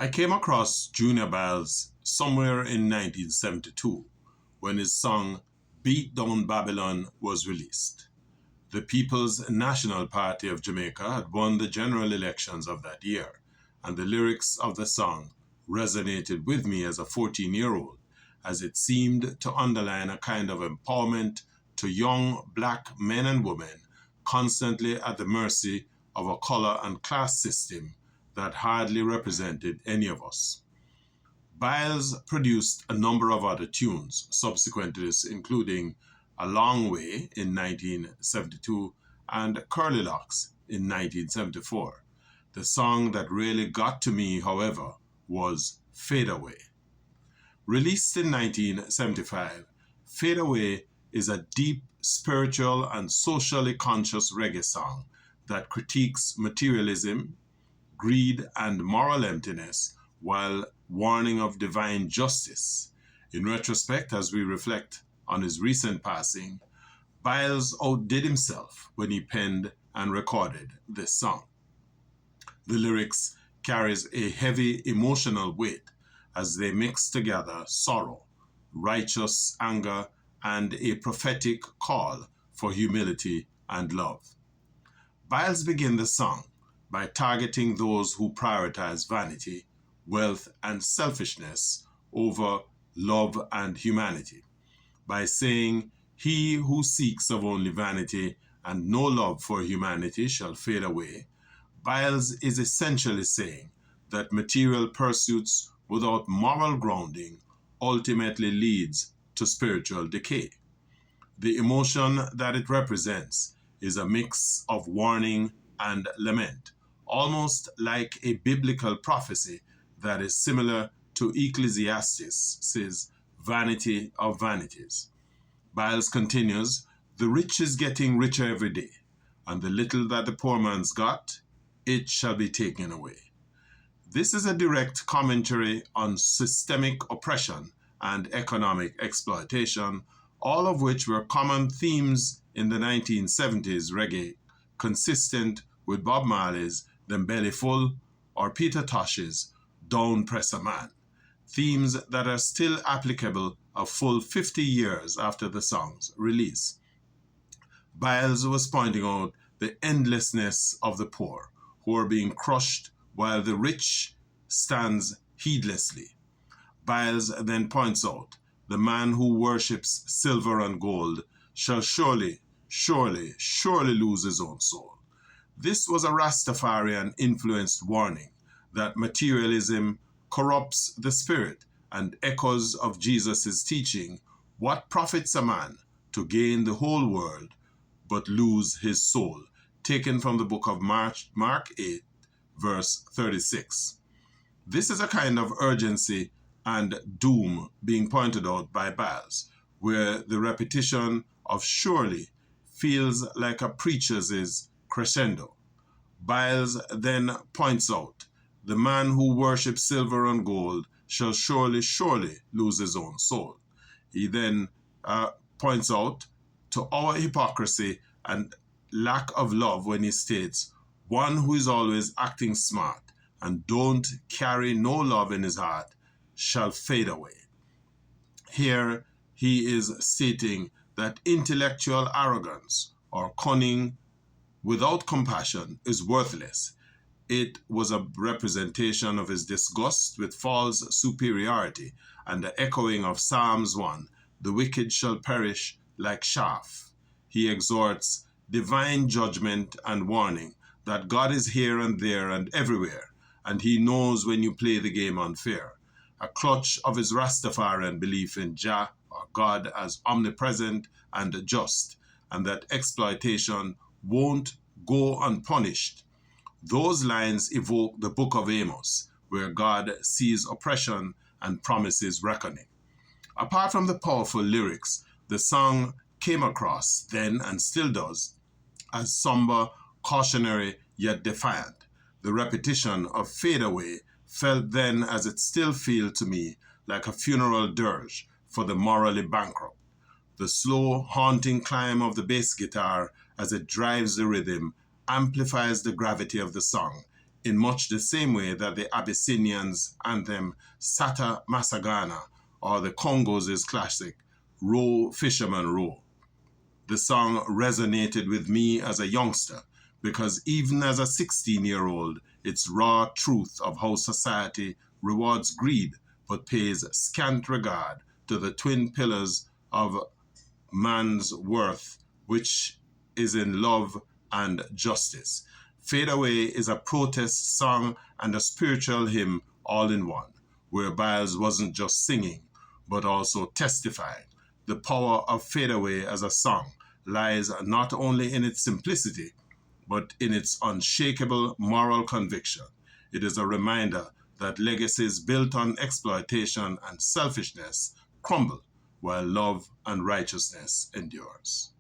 I came across Junior Byles somewhere in 1972 when his song Beat Down Babylon was released. The People's National Party of Jamaica had won the general elections of that year, and the lyrics of the song resonated with me as a 14-year-old, as it seemed to underline a kind of empowerment to young black men and women constantly at the mercy of a color and class system that hardly represented any of us. Byles produced a number of other tunes subsequent to this, including A Long Way in 1972 and Curly Locks in 1974. The song that really got to me, however, was Fade Away. Released in 1975, Fade Away is a deep spiritual and socially conscious reggae song that critiques materialism, greed, and moral emptiness while warning of divine justice. In retrospect, as we reflect on his recent passing, Byles outdid himself when he penned and recorded this song. The lyrics carries a heavy emotional weight as they mix together sorrow, righteous anger, and a prophetic call for humility and love. Byles begins the song by targeting those who prioritize vanity, wealth, and selfishness over love and humanity, by saying, "He who seeks of only vanity and no love for humanity shall fade away." Byles is essentially saying that material pursuits without moral grounding ultimately leads to spiritual decay. The emotion that it represents is a mix of warning and lament, almost like a biblical prophecy that is similar to Ecclesiastes' vanity of vanities. Byles continues, "The rich is getting richer every day, and the little that the poor man's got, it shall be taken away." This is a direct commentary on systemic oppression and economic exploitation, all of which were common themes in the 1970s reggae, consistent with Bob Marley's Them Belly Full or Peter Tosh's Down Press a Man, themes that are still applicable a full 50 years after the song's release. Byles was pointing out the endlessness of the poor, who are being crushed while the rich stands heedlessly. Byles then points out, "The man who worships silver and gold shall surely lose his own soul." This was a Rastafarian-influenced warning that materialism corrupts the spirit and echoes of Jesus' teaching, "What profits a man to gain the whole world but lose his soul?" taken from the book of Mark 8, verse 36. This is a kind of urgency and doom being pointed out by Byles, where the repetition of surely feels like a preacher's crescendo. Byles then points out, "The man who worships silver and gold shall surely lose his own soul." He then points out to our hypocrisy and lack of love when he states, "One who is always acting smart and don't carry no love in his heart shall fade away." Here he is stating that intellectual arrogance or cunning without compassion is worthless. It was a representation of his disgust with false superiority and the echoing of Psalms 1, "The wicked shall perish like chaff." He exhorts divine judgment and warning that God is here and there and everywhere, and he knows when you play the game unfair. A clutch of his Rastafarian belief in Jah or God as omnipresent and just, and that exploitation won't go unpunished. Those lines evoke the book of Amos, where God sees oppression and promises reckoning. Apart from the powerful lyrics, the song came across then and still does as somber, cautionary, yet defiant. The repetition of Fade Away felt then, as it still feels to me, like a funeral dirge for the morally bankrupt. The slow, haunting climb of the bass guitar as it drives the rhythm amplifies the gravity of the song, in much the same way that the Abyssinians' anthem Sata Masagana or the Congos' classic Row Fisherman Row. The song resonated with me as a youngster because even as a 16-year-old, its raw truth of how society rewards greed but pays scant regard to the twin pillars of man's worth, which is in love and justice. Fade Away is a protest song and a spiritual hymn all in one, where Byles wasn't just singing, but also testifying. The power of Fade Away as a song lies not only in its simplicity, but in its unshakable moral conviction. It is a reminder that legacies built on exploitation and selfishness crumble while love and righteousness endures.